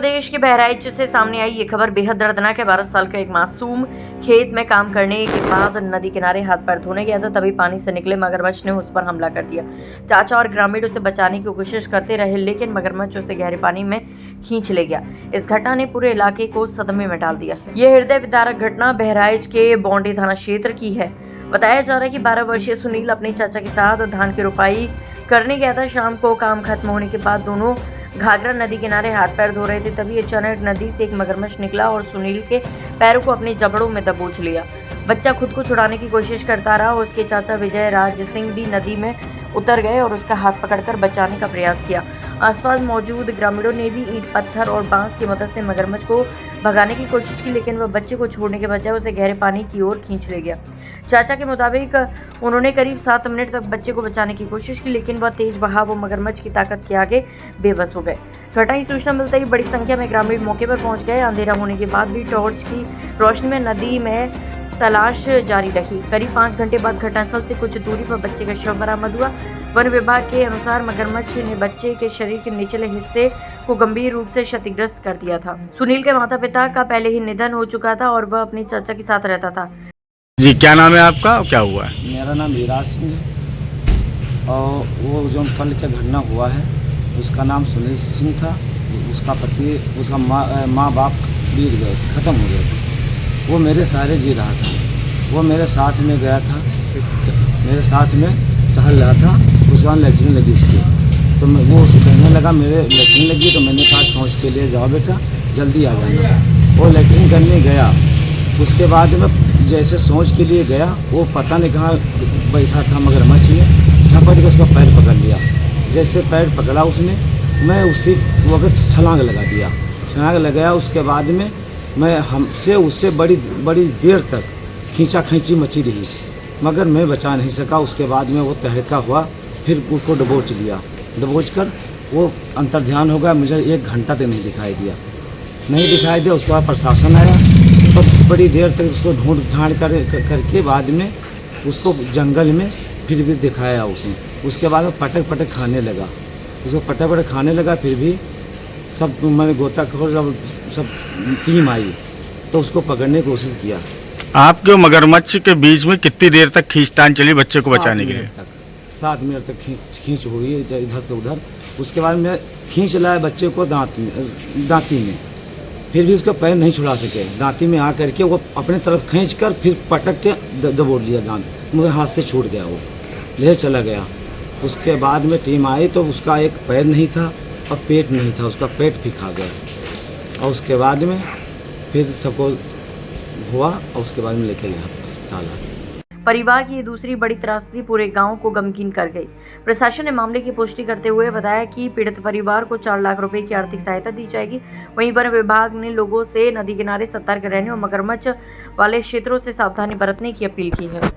प्रदेश के बहराइच से सामने आई ये खबर बेहद दर्दनाक है। 12 साल का एक मासूम खेत में काम करने के बाद नदी किनारे हाथ पैर धोने गया था, तभी पानी से निकले मगरमच्छ ने उस पर हमला कर दिया। चाचा और ग्रामीण उसे बचाने की कोशिश करते रहे, लेकिन मगरमच्छ उसे गहरे पानी में खींच ले गया। इस घटना ने पूरे इलाके को सदमे में डाल दिया। यह हृदय विदारक घटना बहराइच के बौंडी थाना क्षेत्र की है। बताया जा रहा है कि 12 वर्षीय सुनील अपने चाचा के साथ धान की रोपाई करने गया था। शाम को काम खत्म होने के बाद दोनों घाघरा नदी किनारे हाथ पैर धो रहे थे, तभी अचानक नदी से एक मगरमच्छ निकला और सुनील के पैरों को अपनी जबड़ों में दबोच लिया। बच्चा खुद को छुड़ाने की कोशिश करता रहा। उसके चाचा विजय राज सिंह भी नदी में उतर गए और उसका हाथ पकड़कर बचाने का प्रयास किया। आसपास मौजूद ग्रामीणों ने भी ईंट पत्थर और बांस की मदद से मगरमच्छ को भगाने की कोशिश की, लेकिन वह बच्चे को छोड़ने के बजाय उसे गहरे पानी की ओर खींच ले गया। चाचा के मुताबिक उन्होंने करीब 7 मिनट तक बच्चे को बचाने की कोशिश की, लेकिन वह तेज बहाव और मगरमच्छ की ताकत के आगे बेबस हो गए। घटना की सूचना मिलते ही बड़ी संख्या में ग्रामीण मौके पर पहुंच गए। अंधेरा होने के बाद भी टॉर्च की रोशनी में नदी में तलाश जारी रही। करीब 5 घंटे बाद घटनास्थल से कुछ दूरी पर बच्चे का शव बरामद हुआ। वन विभाग के अनुसार मगरमच्छ ने बच्चे के शरीर के निचले हिस्से को गंभीर रूप से क्षतिग्रस्त कर दिया था। सुनील के माता पिता का पहले ही निधन हो चुका था और वह अपने चाचा के साथ रहता था। जी, क्या नाम है आपका और क्या हुआ है? मेरा नाम विराज सिंह है और वो जो कल का घटना हुआ है उसका नाम सुनील सिंह था। उसका पति, उसका माँ बाप बीत गए, ख़त्म हो गए थे। वो मेरे सहारे जी रहा था। वो मेरे साथ में गया था, मेरे साथ में टहल रहा था। उसके बाद लैट्रिन लगी उसकी, तो वो उसे कहने लगा मेरे लैट्रिन लगी, तो मैंने कहा सोच के लिए जाओ बेटा, जल्दी आ जाना। वो लैट्रिन करने गया। उसके बाद में जैसे सोच के लिए गया, वो पता नहीं कहाँ बैठा था, मगरमच्छ ने झपट के उसका पैर पकड़ लिया। जैसे पैर पकड़ा उसने, मैं उसी वक्त छलांग लगा दिया। छलांग लगाया, उसके बाद में मैं हमसे उससे बड़ी देर तक खींचा खींची मची रही, मगर मैं बचा नहीं सका। उसके बाद में वो तहलका हुआ, फिर उसको दबोच लिया। दबोच कर वो अंतर्ध्यान हो गया। मुझे 1 घंटा तक नहीं दिखाई दिया। उसके बाद प्रशासन आया, तो बड़ी देर तक उसको ढूंढ करके बाद में उसको जंगल में फिर भी दिखाया उसने। उसके बाद में पटक खाने लगा। उसको पटक खाने लगा। फिर भी सब मैंने गोताखोर सब टीम आई तो उसको पकड़ने की कोशिश किया। आपके मगरमच्छ के बीच में कितनी देर तक खींचतान चली बच्चे को बचाने के लिए? 7 मिनट तक खींच हुई इधर से उधर। उसके बाद में खींच लाया बच्चे को दांती में, फिर भी उसका पैर नहीं छुड़ा सके। दांती में आ करके वो अपने तरफ खींच कर फिर पटक के दबोच लिया दांत, मुझे हाथ से छूट गया, वो ले चला गया। उसके बाद में टीम आई तो उसका एक पैर नहीं था और पेट नहीं था, उसका पेट भी खा गया। और उसके बाद में फिर सबको हुआ और उसके बाद में लेके गया अस्पताल। परिवार की ये दूसरी बड़ी त्रासदी पूरे गांव को गमगीन कर गई। प्रशासन ने मामले की पुष्टि करते हुए बताया कि पीड़ित परिवार को 4 लाख रुपए की आर्थिक सहायता दी जाएगी। वहीं वन विभाग ने लोगों से नदी किनारे सतर्क रहने और मगरमच्छ वाले क्षेत्रों से सावधानी बरतने की अपील की है।